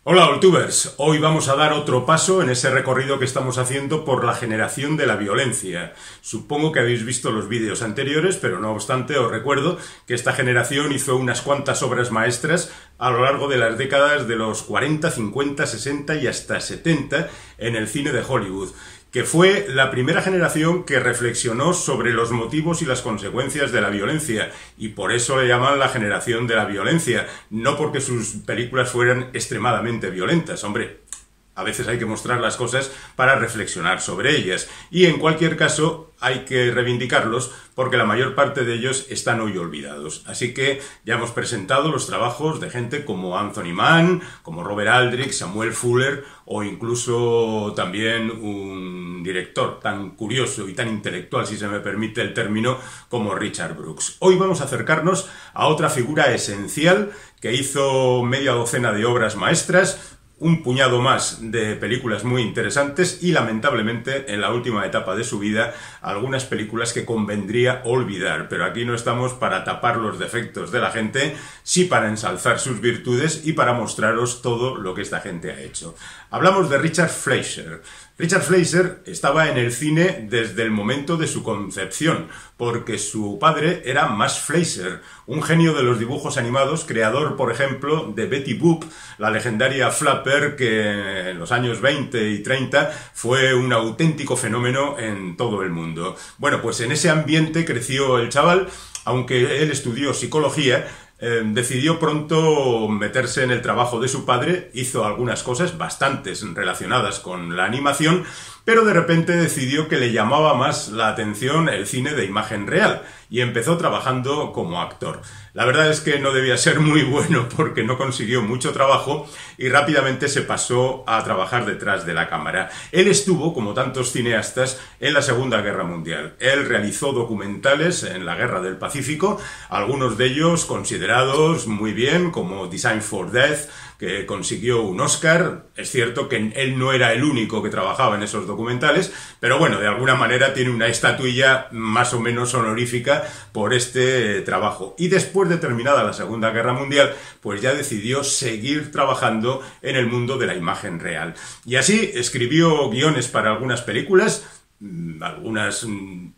Hola Oltubers, hoy vamos a dar otro paso en ese recorrido que estamos haciendo por la generación de la violencia. Supongo que habéis visto los vídeos anteriores, pero no obstante os recuerdo que esta generación hizo unas cuantas obras maestras a lo largo de las décadas de los 40, 50, 60 y hasta 70 en el cine de Hollywood, que fue la primera generación que reflexionó sobre los motivos y las consecuencias de la violencia, y por eso le llaman la generación de la violencia, no porque sus películas fueran extremadamente violentas. Hombre, a veces hay que mostrar las cosas para reflexionar sobre ellas, y en cualquier caso hay que reivindicarlos porque la mayor parte de ellos están hoy olvidados. Así que ya hemos presentado los trabajos de gente como Anthony Mann, como Robert Aldrich, Samuel Fuller o incluso también un director tan curioso y tan intelectual, si se me permite el término, como Richard Brooks. Hoy vamos a acercarnos a otra figura esencial que hizo media docena de obras maestras, un puñado más de películas muy interesantes y, lamentablemente, en la última etapa de su vida, algunas películas que convendría olvidar. Pero aquí no estamos para tapar los defectos de la gente, sí para ensalzar sus virtudes y para mostraros todo lo que esta gente ha hecho. Hablamos de Richard Fleischer. Richard Fleischer estaba en el cine desde el momento de su concepción, porque su padre era Max Fleischer, un genio de los dibujos animados, creador, por ejemplo, de Betty Boop, la legendaria Flapper, que en los años 20 y 30 fue un auténtico fenómeno en todo el mundo. Bueno, pues en ese ambiente creció el chaval, aunque él estudió psicología. Decidió pronto meterse en el trabajo de su padre, hizo algunas cosas, bastantes relacionadas con la animación, pero de repente decidió que le llamaba más la atención el cine de imagen real y empezó trabajando como actor. La verdad es que no debía ser muy bueno porque no consiguió mucho trabajo y rápidamente se pasó a trabajar detrás de la cámara. Él estuvo, como tantos cineastas, en la Segunda Guerra Mundial. Él realizó documentales en la Guerra del Pacífico, algunos de ellos considerados muy bien, como Design for Death, que consiguió un Oscar. Es cierto que él no era el único que trabajaba en esos documentales, pero bueno, de alguna manera tiene una estatuilla más o menos honorífica por este trabajo. Y después de terminada la Segunda Guerra Mundial, pues ya decidió seguir trabajando en el mundo de la imagen real. Y así escribió guiones para algunas películas, algunas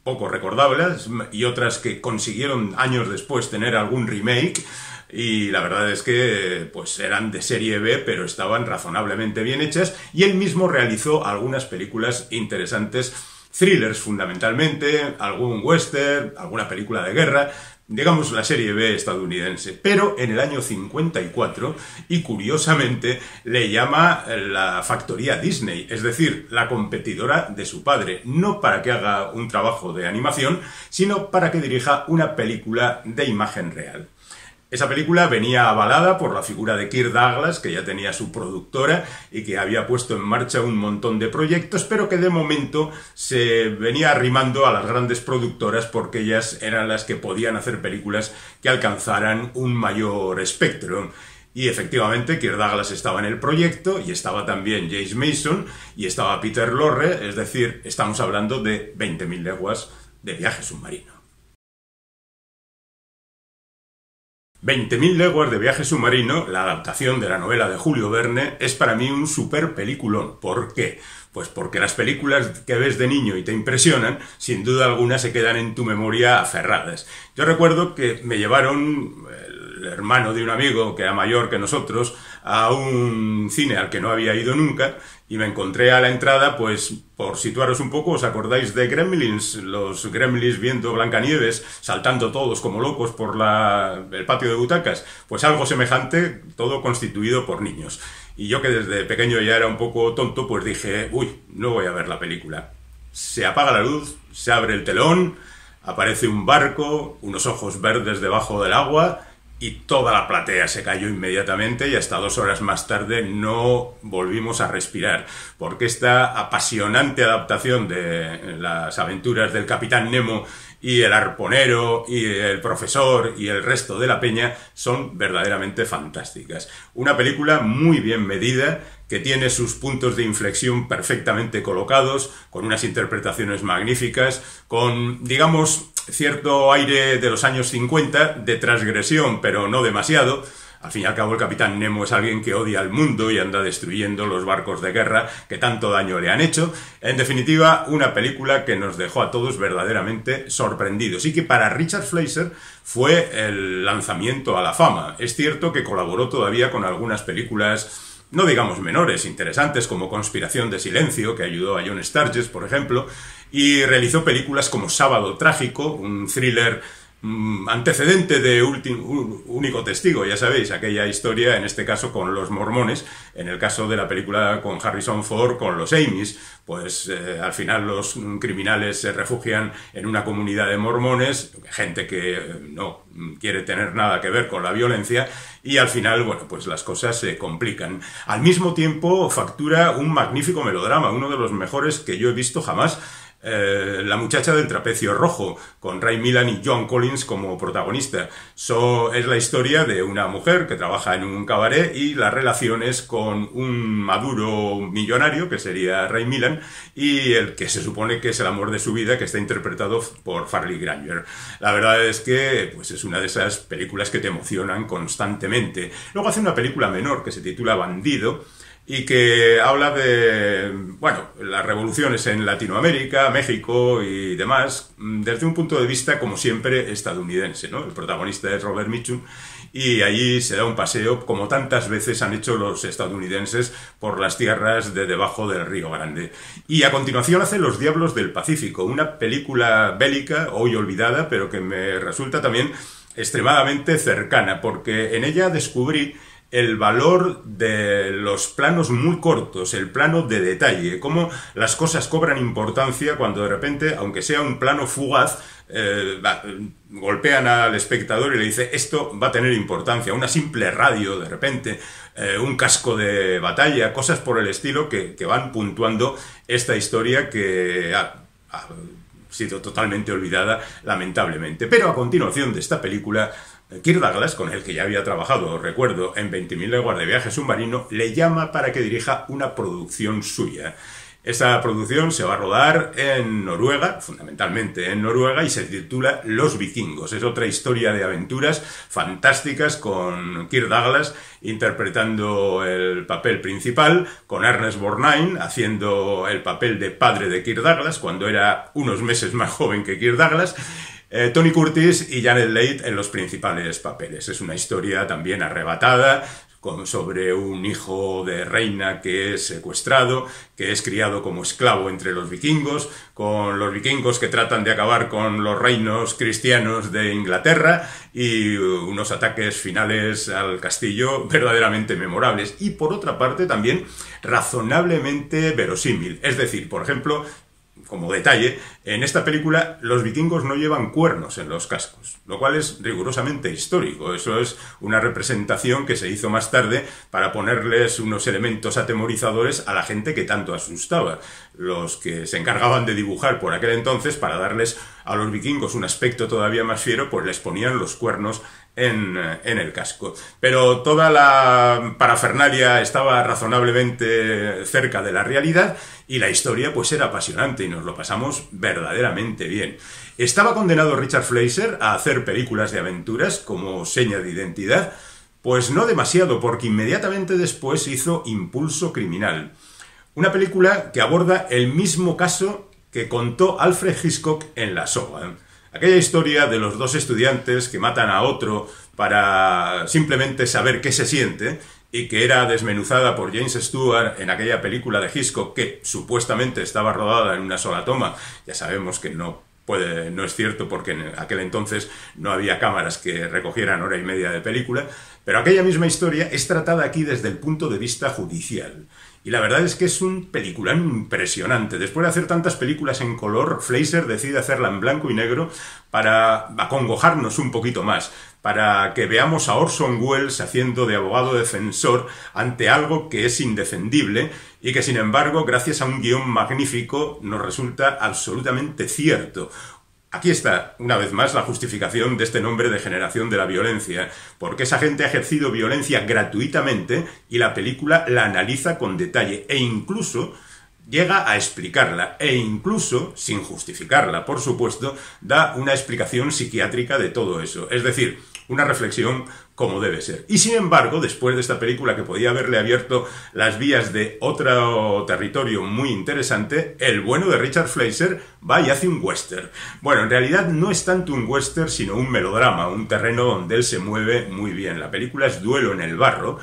poco recordables y otras que consiguieron años después tener algún remake. Y la verdad es que pues eran de serie B, pero estaban razonablemente bien hechas, y él mismo realizó algunas películas interesantes, thrillers fundamentalmente, algún western, alguna película de guerra, digamos la serie B estadounidense. Pero en el año 54, y curiosamente, le llama la factoría Disney, es decir, la competidora de su padre, no para que haga un trabajo de animación, sino para que dirija una película de imagen real. Esa película venía avalada por la figura de Kirk Douglas, que ya tenía su productora y que había puesto en marcha un montón de proyectos, pero que de momento se venía arrimando a las grandes productoras porque ellas eran las que podían hacer películas que alcanzaran un mayor espectro. Y efectivamente Kirk Douglas estaba en el proyecto, y estaba también James Mason, y estaba Peter Lorre, es decir, estamos hablando de 20.000 leguas de viaje submarino. 20.000 leguas de viaje submarino, la adaptación de la novela de Julio Verne, es para mí un super peliculón. ¿Por qué? Pues porque las películas que ves de niño y te impresionan, sin duda alguna se quedan en tu memoria aferradas. Yo recuerdo que me llevaron el hermano de un amigo que era mayor que nosotros a un cine al que no había ido nunca, y me encontré a la entrada, pues, por situaros un poco, ¿os acordáis de Gremlins? Los Gremlins viendo Blancanieves, saltando todos como locos por el patio de butacas. Pues algo semejante, todo constituido por niños. Y yo, que desde pequeño ya era un poco tonto, pues dije, uy, no voy a ver la película. Se apaga la luz, se abre el telón, aparece un barco, unos ojos verdes debajo del agua, y toda la platea se cayó inmediatamente, y hasta 2 horas más tarde no volvimos a respirar, porque esta apasionante adaptación de las aventuras del Capitán Nemo y el arponero y el profesor y el resto de la peña son verdaderamente fantásticas. Una película muy bien medida, que tiene sus puntos de inflexión perfectamente colocados, con unas interpretaciones magníficas, con, digamos, cierto aire de los años 50, de transgresión, pero no demasiado. Al fin y al cabo, el Capitán Nemo es alguien que odia al mundo y anda destruyendo los barcos de guerra que tanto daño le han hecho. En definitiva, una película que nos dejó a todos verdaderamente sorprendidos y que para Richard Fleischer fue el lanzamiento a la fama. Es cierto que colaboró todavía con algunas películas, no digamos menores, interesantes, como Conspiración de Silencio, que ayudó a John Sturges, por ejemplo, y realizó películas como Sábado Trágico, un thriller antecedente de Único Testigo, ya sabéis, aquella historia, en este caso con los mormones, en el caso de la película con Harrison Ford, con los Amy's, pues al final los criminales se refugian en una comunidad de mormones, gente que no quiere tener nada que ver con la violencia, y al final, bueno, pues las cosas se complican. Al mismo tiempo factura un magnífico melodrama, uno de los mejores que yo he visto jamás, La muchacha del trapecio rojo, con Ray Milland y Joan Collins como protagonista. Es la historia de una mujer que trabaja en un cabaret y las relaciones con un maduro millonario, que sería Ray Milland, y el que se supone que es el amor de su vida, que está interpretado por Farley Granger. La verdad es que pues es una de esas películas que te emocionan constantemente. Luego hace una película menor que se titula Bandido, y que habla de, bueno, las revoluciones en Latinoamérica, México y demás, desde un punto de vista, como siempre, estadounidense, ¿no? El protagonista es Robert Mitchum, y allí se da un paseo, como tantas veces han hecho los estadounidenses, por las tierras de debajo del Río Grande. Y a continuación hace Los Diablos del Pacífico, una película bélica, hoy olvidada, pero que me resulta también extremadamente cercana, porque en ella descubrí el valor de los planos muy cortos, el plano de detalle, cómo las cosas cobran importancia cuando de repente, aunque sea un plano fugaz, golpean al espectador y le dice esto va a tener importancia, una simple radio de repente, un casco de batalla, cosas por el estilo que van puntuando esta historia que ha sido totalmente olvidada, lamentablemente. Pero a continuación de esta película, Kirk Douglas, con el que ya había trabajado, recuerdo, en 20.000 leguas de viaje submarino, le llama para que dirija una producción suya. Esta producción se va a rodar en Noruega, fundamentalmente en Noruega, y se titula Los Vikingos. Es otra historia de aventuras fantásticas con Kirk Douglas interpretando el papel principal, con Ernest Borgnine haciendo el papel de padre de Kirk Douglas, cuando era unos meses más joven que Kirk Douglas, Tony Curtis y Janet Leigh en los principales papeles. Es una historia también arrebatada sobre un hijo de reina que es secuestrado, que es criado como esclavo entre los vikingos, con los vikingos que tratan de acabar con los reinos cristianos de Inglaterra y unos ataques finales al castillo verdaderamente memorables. Y por otra parte también razonablemente verosímil. Es decir, por ejemplo, como detalle, en esta película los vikingos no llevan cuernos en los cascos, lo cual es rigurosamente histórico. Eso es una representación que se hizo más tarde para ponerles unos elementos atemorizadores a la gente que tanto asustaba. Los que se encargaban de dibujar por aquel entonces, para darles a los vikingos un aspecto todavía más fiero, pues les ponían los cuernos en el casco. Pero toda la parafernalia estaba razonablemente cerca de la realidad y la historia pues era apasionante y nos lo pasamos verdaderamente bien. ¿Estaba condenado Richard Fleischer a hacer películas de aventuras como seña de identidad? Pues no demasiado, porque inmediatamente después hizo Impulso Criminal, una película que aborda el mismo caso que contó Alfred Hitchcock en La Soga. Aquella historia de los dos estudiantes que matan a otro para simplemente saber qué se siente, y que era desmenuzada por James Stewart en aquella película de Hitchcock que supuestamente estaba rodada en una sola toma. Ya sabemos que no es cierto, porque en aquel entonces no había cámaras que recogieran hora y media de película, pero aquella misma historia es tratada aquí desde el punto de vista judicial. Y la verdad es que es un peliculón impresionante. Después de hacer tantas películas en color, Fleischer decide hacerla en blanco y negro para acongojarnos un poquito más, para que veamos a Orson Welles haciendo de abogado defensor ante algo que es indefendible y que, sin embargo, gracias a un guión magnífico, nos resulta absolutamente cierto. Aquí está, una vez más, la justificación de este nombre de generación de la violencia, porque esa gente ha ejercido violencia gratuitamente y la película la analiza con detalle e incluso llega a explicarla, e incluso, sin justificarla, por supuesto, da una explicación psiquiátrica de todo eso. Es decir, una reflexión como debe ser. Y sin embargo, después de esta película que podía haberle abierto las vías de otro territorio muy interesante, el bueno de Richard Fleischer va y hace un western. Bueno, en realidad no es tanto un western, sino un melodrama, un terreno donde él se mueve muy bien. La película es Duelo en el barro,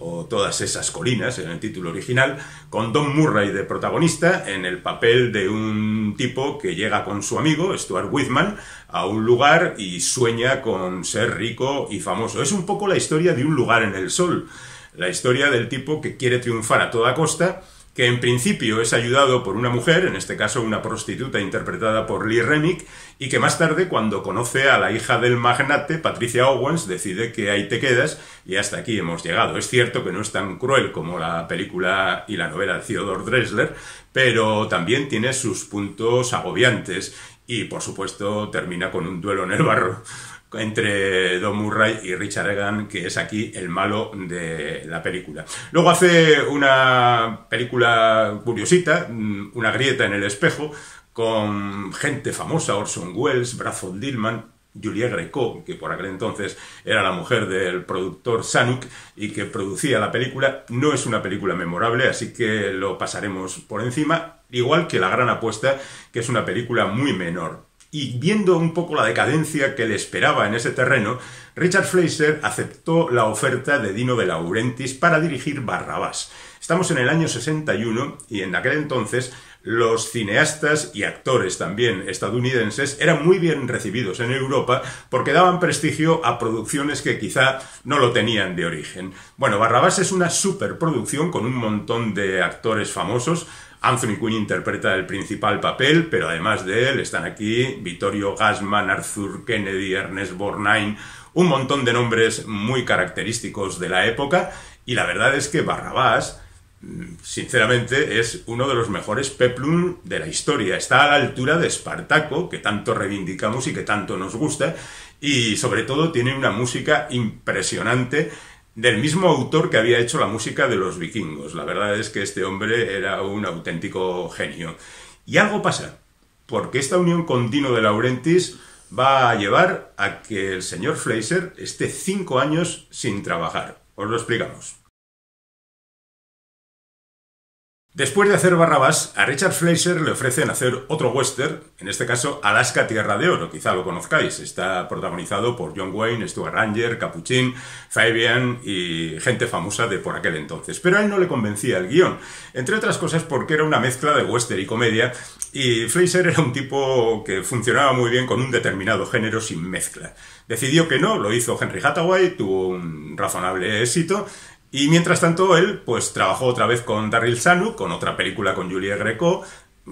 o Todas esas colinas, en el título original, con Don Murray de protagonista en el papel de un tipo que llega con su amigo, Stuart Whitman, a un lugar y sueña con ser rico y famoso. Es un poco la historia de Un lugar en el sol, la historia del tipo que quiere triunfar a toda costa, que en principio es ayudado por una mujer, en este caso una prostituta interpretada por Lee Remick, y que más tarde, cuando conoce a la hija del magnate, Patricia Owens, decide que ahí te quedas y hasta aquí hemos llegado. Es cierto que no es tan cruel como la película y la novela de Theodore Dresler, pero también tiene sus puntos agobiantes y, por supuesto, termina con un duelo en el barro entre Don Murray y Richard Egan, que es aquí el malo de la película. Luego hace una película curiosita, Una grieta en el espejo, con gente famosa, Orson Welles, Bradford Dillman, Julia Greco, que por aquel entonces era la mujer del productor Zanuck y que producía la película. No es una película memorable, así que lo pasaremos por encima, igual que La gran apuesta, que es una película muy menor. Y viendo un poco la decadencia que le esperaba en ese terreno, Richard Fleischer aceptó la oferta de Dino De Laurentiis para dirigir Barrabás. Estamos en el año 61 y en aquel entonces los cineastas y actores también estadounidenses eran muy bien recibidos en Europa porque daban prestigio a producciones que quizá no lo tenían de origen. Bueno, Barrabás es una superproducción con un montón de actores famosos. Anthony Quinn interpreta el principal papel, pero además de él están aquí Vittorio Gassman, Arthur Kennedy, Ernest Borgnine, un montón de nombres muy característicos de la época, y la verdad es que Barrabás, sinceramente, es uno de los mejores peplum de la historia. Está a la altura de Espartaco, que tanto reivindicamos y que tanto nos gusta, y sobre todo tiene una música impresionante, del mismo autor que había hecho la música de Los Vikingos. La verdad es que este hombre era un auténtico genio. Y algo pasa, porque esta unión con Dino De Laurentiis va a llevar a que el señor Fleischer esté 5 años sin trabajar. Os lo explicamos. Después de hacer Barrabás, a Richard Fleischer le ofrecen hacer otro western, en este caso Alaska Tierra de Oro, quizá lo conozcáis. Está protagonizado por John Wayne, Stuart Ranger, Capuchin, Fabian y gente famosa de por aquel entonces. Pero a él no le convencía el guión, entre otras cosas porque era una mezcla de western y comedia, y Fleischer era un tipo que funcionaba muy bien con un determinado género sin mezcla. Decidió que no, lo hizo Henry Hathaway, tuvo un razonable éxito. Y mientras tanto él pues trabajó otra vez con Darryl Zanuck, con otra película con Julia Greco,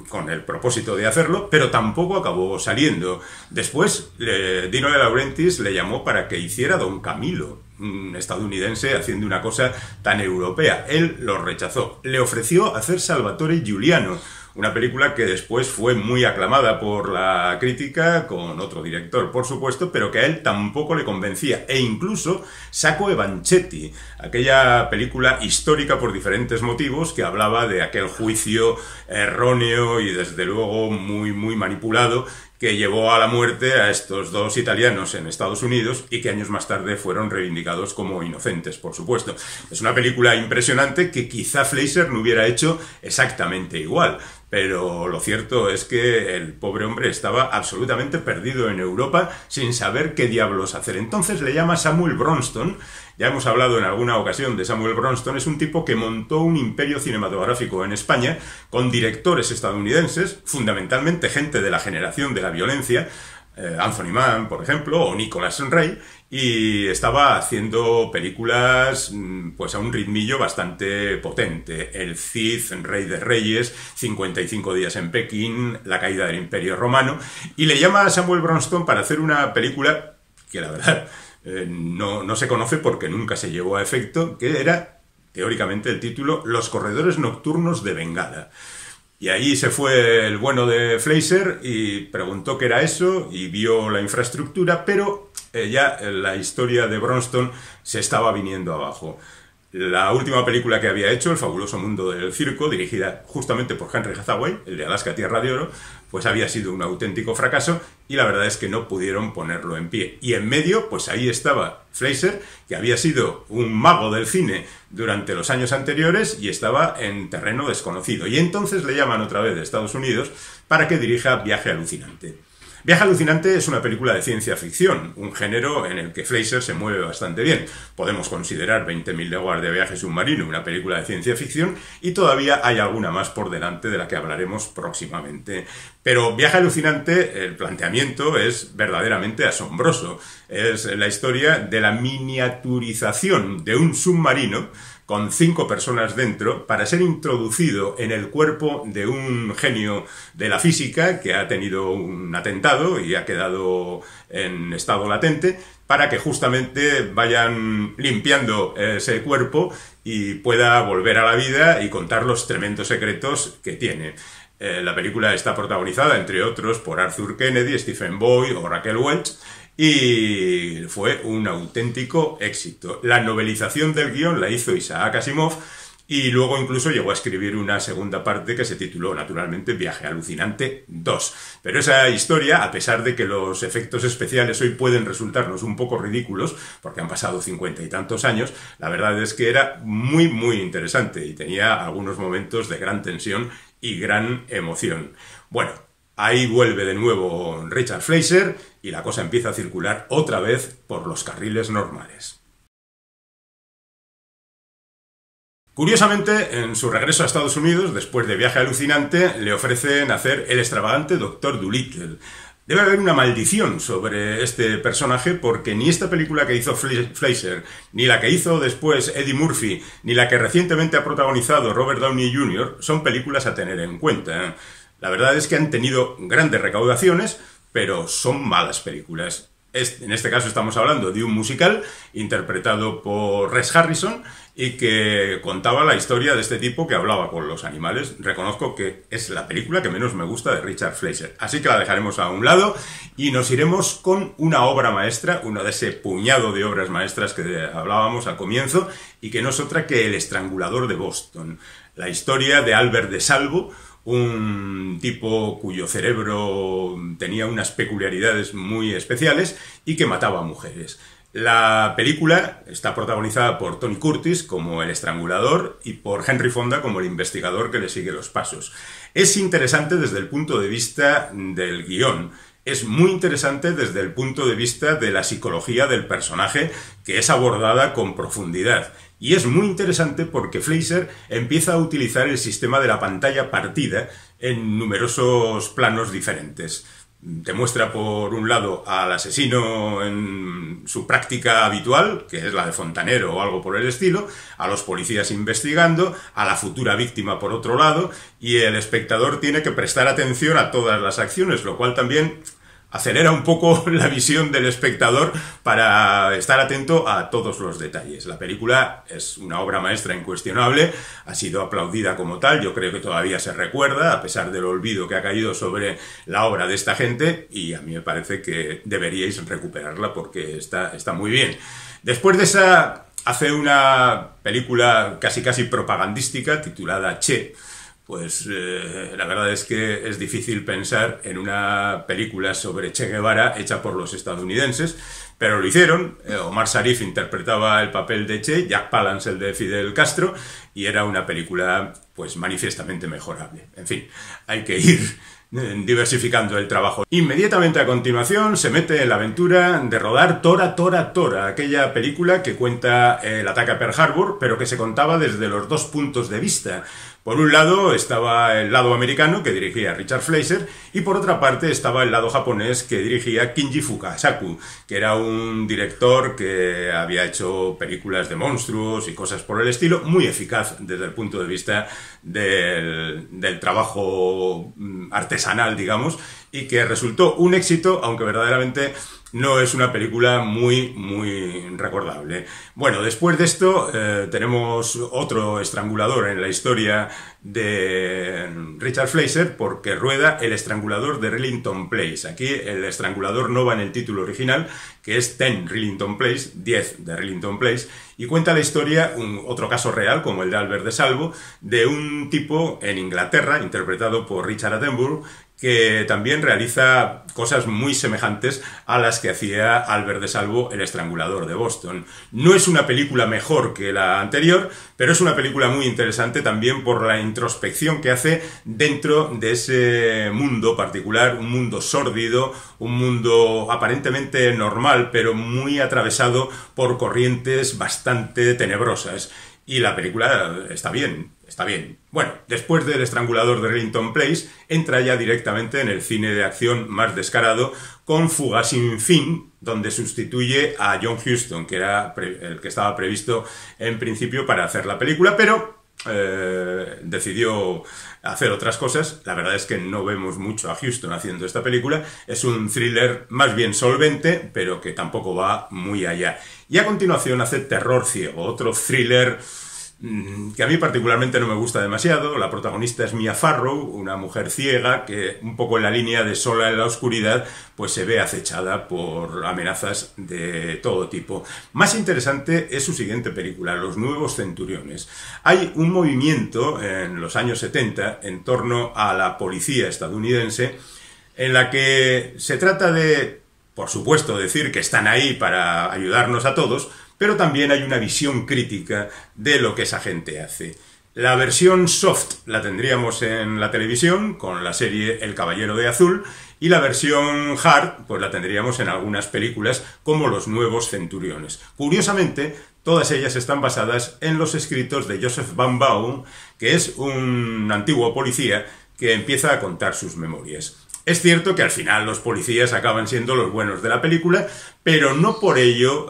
con el propósito de hacerlo, pero tampoco acabó saliendo. Después Dino De Laurentiis le llamó para que hiciera Don Camilo, un estadounidense haciendo una cosa tan europea. Él lo rechazó. Le ofreció hacer Salvatore Giuliano, una película que después fue muy aclamada por la crítica, con otro director, por supuesto, pero que a él tampoco le convencía. E incluso Sacco e Vanzetti, aquella película histórica por diferentes motivos, que hablaba de aquel juicio erróneo y desde luego muy manipulado, que llevó a la muerte a estos dos italianos en Estados Unidos y que años más tarde fueron reivindicados como inocentes, por supuesto. Es una película impresionante que quizá Fleischer no hubiera hecho exactamente igual, pero lo cierto es que el pobre hombre estaba absolutamente perdido en Europa sin saber qué diablos hacer. Entonces le llama Samuel Bronston. Ya hemos hablado en alguna ocasión de Samuel Bronston. Es un tipo que montó un imperio cinematográfico en España con directores estadounidenses, fundamentalmente gente de la generación de la violencia, Anthony Mann, por ejemplo, o Nicholas Ray, y estaba haciendo películas pues a un ritmillo bastante potente. El Cid, Rey de Reyes, 55 días en Pekín, La caída del Imperio Romano, y le llama a Samuel Bronston para hacer una película que la verdad no se conoce porque nunca se llevó a efecto, que era, teóricamente, el título Los corredores nocturnos de Bengala. Y ahí se fue el bueno de Fleischer y preguntó qué era eso y vio la infraestructura, pero ya la historia de Bronston se estaba viniendo abajo. La última película que había hecho, El fabuloso mundo del circo, dirigida justamente por Henry Hathaway, el de Alaska Tierra de Oro, pues había sido un auténtico fracaso y la verdad es que no pudieron ponerlo en pie. Y en medio, pues ahí estaba Fleischer, que había sido un mago del cine durante los años anteriores y estaba en terreno desconocido. Y entonces le llaman otra vez de Estados Unidos para que dirija Viaje Alucinante. Viaje Alucinante es una película de ciencia ficción, un género en el que Fleischer se mueve bastante bien. Podemos considerar 20.000 leguas de viaje submarino una película de ciencia ficción y todavía hay alguna más por delante de la que hablaremos próximamente. Pero Viaje Alucinante, el planteamiento es verdaderamente asombroso. Es la historia de la miniaturización de un submarino con 5 personas dentro, para ser introducido en el cuerpo de un genio de la física que ha tenido un atentado y ha quedado en estado latente, para que justamente vayan limpiando ese cuerpo y pueda volver a la vida y contar los tremendos secretos que tiene. La película está protagonizada, entre otros, por Arthur Kennedy, Stephen Boyd o Raquel Welch, y fue un auténtico éxito. La novelización del guión la hizo Isaac Asimov y luego incluso llegó a escribir una segunda parte que se tituló naturalmente Viaje Alucinante 2. Pero esa historia, a pesar de que los efectos especiales hoy pueden resultarnos un poco ridículos, porque han pasado 50 y tantos años, la verdad es que era muy muy interesante y tenía algunos momentos de gran tensión y gran emoción. Bueno, ahí vuelve de nuevo Richard Fleischer y la cosa empieza a circular otra vez por los carriles normales. Curiosamente, en su regreso a Estados Unidos, después de Viaje Alucinante, le ofrecen hacer el extravagante Dr. Dolittle. Debe haber una maldición sobre este personaje porque ni esta película que hizo Fleischer, ni la que hizo después Eddie Murphy, ni la que recientemente ha protagonizado Robert Downey Jr. son películas a tener en cuenta. La verdad es que han tenido grandes recaudaciones, pero son malas películas. En este caso estamos hablando de un musical interpretado por Rex Harrison y que contaba la historia de este tipo que hablaba con los animales. Reconozco que es la película que menos me gusta de Richard Fleischer, así que la dejaremos a un lado y nos iremos con una obra maestra, uno de ese puñado de obras maestras que hablábamos al comienzo y que no es otra que El estrangulador de Boston, la historia de Albert de Salvo, un tipo cuyo cerebro tenía unas peculiaridades muy especiales y que mataba a mujeres. La película está protagonizada por Tony Curtis como el estrangulador y por Henry Fonda como el investigador que le sigue los pasos. Es interesante desde el punto de vista del guión. Es muy interesante desde el punto de vista de la psicología del personaje, que es abordada con profundidad. Y es muy interesante porque Fleischer empieza a utilizar el sistema de la pantalla partida en numerosos planos diferentes. Te muestra por un lado al asesino en su práctica habitual, que es la de fontanero o algo por el estilo, a los policías investigando, a la futura víctima por otro lado, y el espectador tiene que prestar atención a todas las acciones, lo cual también acelera un poco la visión del espectador para estar atento a todos los detalles. La película es una obra maestra incuestionable, ha sido aplaudida como tal, yo creo que todavía se recuerda, a pesar del olvido que ha caído sobre la obra de esta gente, y a mí me parece que deberíais recuperarla porque está muy bien. Después de esa, hace una película casi propagandística titulada Che. Pues la verdad es que es difícil pensar en una película sobre Che Guevara hecha por los estadounidenses, pero lo hicieron. Omar Sharif interpretaba el papel de Che, Jack Palance el de Fidel Castro, y era una película pues manifiestamente mejorable. En fin, hay que ir diversificando el trabajo. Inmediatamente a continuación se mete en la aventura de rodar Tora, Tora, Tora, aquella película que cuenta el ataque a Pearl Harbor, pero que se contaba desde los dos puntos de vista. Por un lado estaba el lado americano, que dirigía Richard Fleischer, y por otra parte estaba el lado japonés, que dirigía Kinji Fukasaku, que era un director que había hecho películas de monstruos y cosas por el estilo, muy eficaz desde el punto de vista del trabajo artesanal, digamos, y que resultó un éxito, aunque verdaderamente no es una película muy recordable. Bueno, después de esto tenemos otro estrangulador en la historia de Richard Fleischer, porque rueda El estrangulador de Rillington Place. Aquí el estrangulador no va en el título original, que es 10 Rillington Place, 10 de Rillington Place, y cuenta la historia, otro caso real, como el de Albert de Salvo, de un tipo en Inglaterra, interpretado por Richard Attenborough, que también realiza cosas muy semejantes a las que hacía Albert de Salvo, el estrangulador de Boston. No es una película mejor que la anterior, pero es una película muy interesante también por la introspección que hace dentro de ese mundo particular, un mundo sórdido, un mundo aparentemente normal, pero muy atravesado por corrientes bastante tenebrosas. Y la película está bien, está bien. Bueno, después del estrangulador de Rillington Place, entra ya directamente en el cine de acción más descarado con Fuga sin fin, donde sustituye a John Huston, que era el que estaba previsto en principio para hacer la película, pero decidió hacer otras cosas. La verdad es que no vemos mucho a Huston haciendo esta película. Es un thriller más bien solvente, pero que tampoco va muy allá. Y a continuación hace Terror ciego, otro thriller que a mí particularmente no me gusta demasiado. La protagonista es Mia Farrow, una mujer ciega que, un poco en la línea de Sola en la oscuridad, pues se ve acechada por amenazas de todo tipo. Más interesante es su siguiente película, Los nuevos centuriones. Hay un movimiento en los años 70 en torno a la policía estadounidense en la que se trata de, por supuesto, decir que están ahí para ayudarnos a todos, pero también hay una visión crítica de lo que esa gente hace. La versión soft la tendríamos en la televisión, con la serie El Caballero de Azul, y la versión hard pues la tendríamos en algunas películas como Los nuevos centuriones. Curiosamente, todas ellas están basadas en los escritos de Joseph Van Baum, que es un antiguo policía que empieza a contar sus memorias. Es cierto que al final los policías acaban siendo los buenos de la película, pero no por ello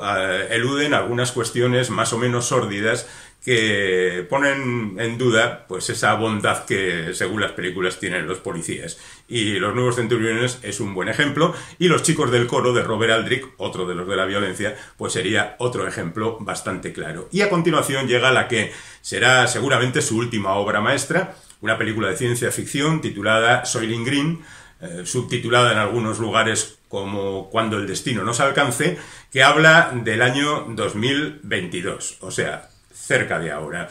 eluden algunas cuestiones más o menos sórdidas que ponen en duda pues esa bondad que según las películas tienen los policías. Y Los nuevos centuriones es un buen ejemplo, y Los chicos del coro de Robert Aldrich, otro de los de la violencia, pues sería otro ejemplo bastante claro. Y a continuación llega la que será seguramente su última obra maestra, una película de ciencia ficción titulada Soylent Green, subtitulada en algunos lugares como Cuando el destino nos alcance, que habla del año 2022, o sea, cerca de ahora.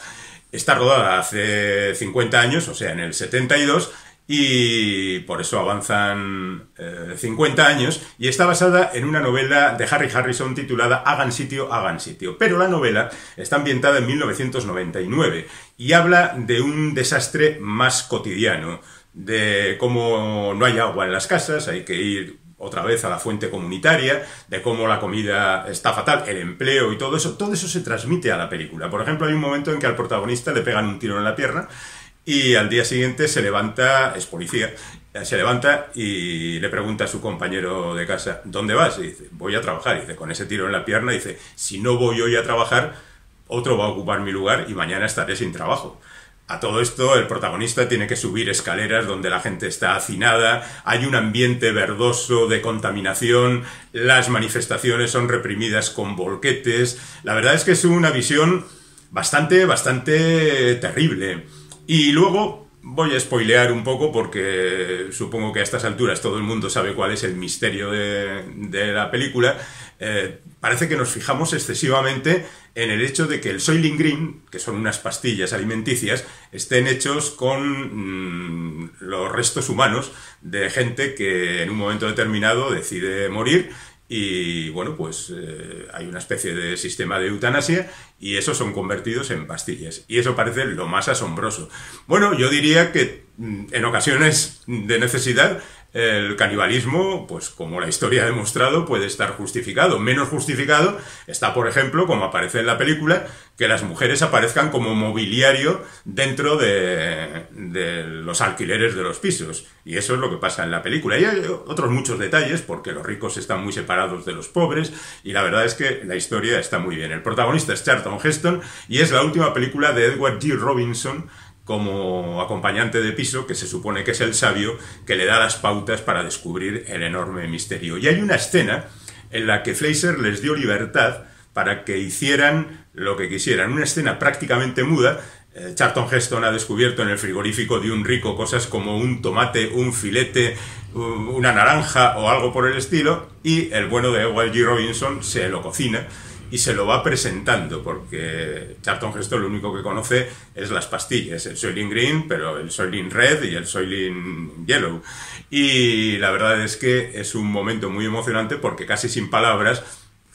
Está rodada hace 50 años, o sea, en el 72, y por eso avanzan 50 años, y está basada en una novela de Harry Harrison titulada Hagan sitio, hagan sitio. Pero la novela está ambientada en 1999 y habla de un desastre más cotidiano, de cómo no hay agua en las casas, hay que ir otra vez a la fuente comunitaria, de cómo la comida está fatal, el empleo y todo eso se transmite a la película. Por ejemplo, hay un momento en que al protagonista le pegan un tiro en la pierna y al día siguiente se levanta, es policía, se levanta y le pregunta a su compañero de casa, ¿dónde vas? Y dice, voy a trabajar. Y dice, con ese tiro en la pierna, dice, si no voy hoy a trabajar, otro va a ocupar mi lugar y mañana estaré sin trabajo. A todo esto, el protagonista tiene que subir escaleras donde la gente está hacinada, hay un ambiente verdoso de contaminación, las manifestaciones son reprimidas con volquetes. La verdad es que es una visión bastante terrible. Y luego voy a spoilear un poco porque supongo que a estas alturas todo el mundo sabe cuál es el misterio de la película. Parece que nos fijamos excesivamente en el hecho de que el Soylent Green, que son unas pastillas alimenticias, estén hechos con los restos humanos de gente que en un momento determinado decide morir. Y bueno, pues hay una especie de sistema de eutanasia y esos son convertidos en pastillas. Y eso parece lo más asombroso. Bueno, yo diría que en ocasiones de necesidad el canibalismo, pues como la historia ha demostrado, puede estar justificado. Menos justificado está, por ejemplo, como aparece en la película, que las mujeres aparezcan como mobiliario dentro de los alquileres de los pisos. Y eso es lo que pasa en la película. Y hay otros muchos detalles, porque los ricos están muy separados de los pobres, y la verdad es que la historia está muy bien. El protagonista es Charlton Heston, y es la última película de Edward G. Robinson como acompañante de piso, que se supone que es el sabio que le da las pautas para descubrir el enorme misterio. Y hay una escena en la que Fleischer les dio libertad para que hicieran lo que quisieran. Una escena prácticamente muda. Charlton Heston ha descubierto en el frigorífico de un rico cosas como un tomate, un filete, una naranja o algo por el estilo, y el bueno de Ewell G. Robinson se lo cocina y se lo va presentando, porque Charlton Heston lo único que conoce es las pastillas, el Soylent Green, pero el Soylent Red y el Soylent Yellow. Y la verdad es que es un momento muy emocionante porque casi sin palabras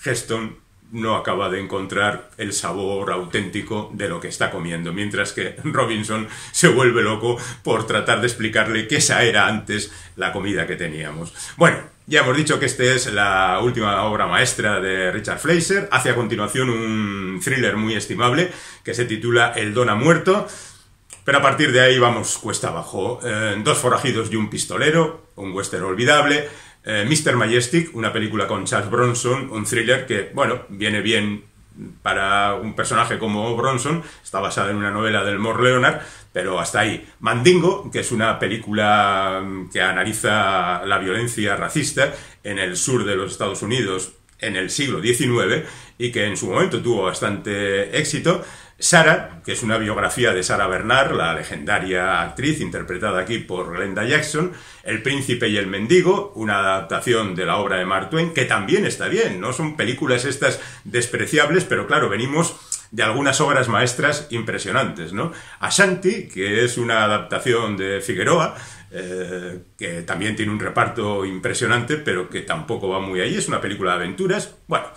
Heston no acaba de encontrar el sabor auténtico de lo que está comiendo, mientras que Robinson se vuelve loco por tratar de explicarle que esa era antes la comida que teníamos. Bueno, ya hemos dicho que esta es la última obra maestra de Richard Fleischer. Hace a continuación un thriller muy estimable que se titula El Don ha muerto, pero a partir de ahí vamos cuesta abajo. Dos forajidos y un pistolero, un western olvidable. Mr. Majestic, una película con Charles Bronson, un thriller que, bueno, viene bien para un personaje como Bronson, está basada en una novela del Mort Leonard, pero hasta ahí. Mandingo, que es una película que analiza la violencia racista en el sur de los Estados Unidos en el siglo XIX y que en su momento tuvo bastante éxito. Sarah, que es una biografía de Sarah Bernhardt, la legendaria actriz interpretada aquí por Glenda Jackson. El príncipe y el mendigo, una adaptación de la obra de Mark Twain, que también está bien, no son películas estas despreciables, pero claro, venimos de algunas obras maestras impresionantes, ¿no? Ashanti, que es una adaptación de Figueroa, que también tiene un reparto impresionante, pero que tampoco va muy ahí, es una película de aventuras. Bueno,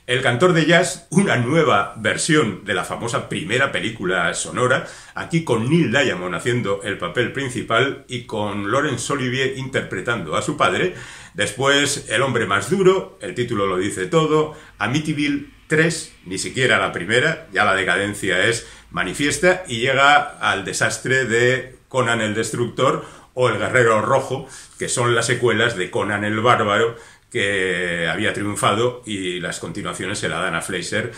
El cantor de jazz, una nueva versión de la famosa primera película sonora, aquí con Neil Diamond haciendo el papel principal y con Laurence Olivier interpretando a su padre. Después, El hombre más duro, el título lo dice todo, Amityville 3, ni siquiera la primera, ya la decadencia es manifiesta, y llega al desastre de Conan el Destructor o El Guerrero Rojo, que son las secuelas de Conan el Bárbaro, que había triunfado, y las continuaciones se la dan a Fleischer.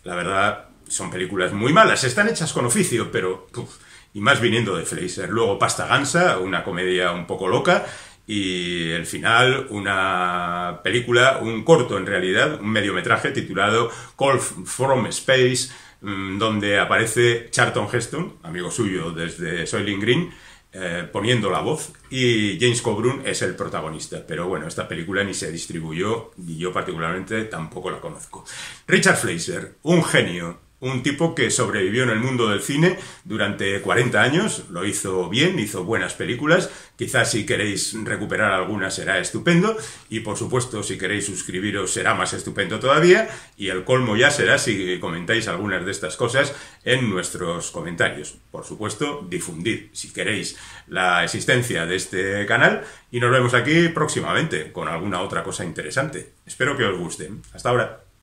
La verdad, son películas muy malas, están hechas con oficio, pero y más viniendo de Fleischer. Luego Pasta Gansa, una comedia un poco loca, y el final, una película, un corto en realidad, un mediometraje titulado Call from Space, donde aparece Charlton Heston, amigo suyo desde Soylent Green, poniendo la voz, y James Coburn es el protagonista. Pero bueno, esta película ni se distribuyó y yo particularmente tampoco la conozco. Richard Fleischer, un genio, un tipo que sobrevivió en el mundo del cine durante 40 años, lo hizo bien, hizo buenas películas, quizás si queréis recuperar alguna será estupendo, y por supuesto si queréis suscribiros será más estupendo todavía, y el colmo ya será si comentáis algunas de estas cosas en nuestros comentarios. Por supuesto, difundid si queréis la existencia de este canal, y nos vemos aquí próximamente con alguna otra cosa interesante. Espero que os guste. Hasta ahora.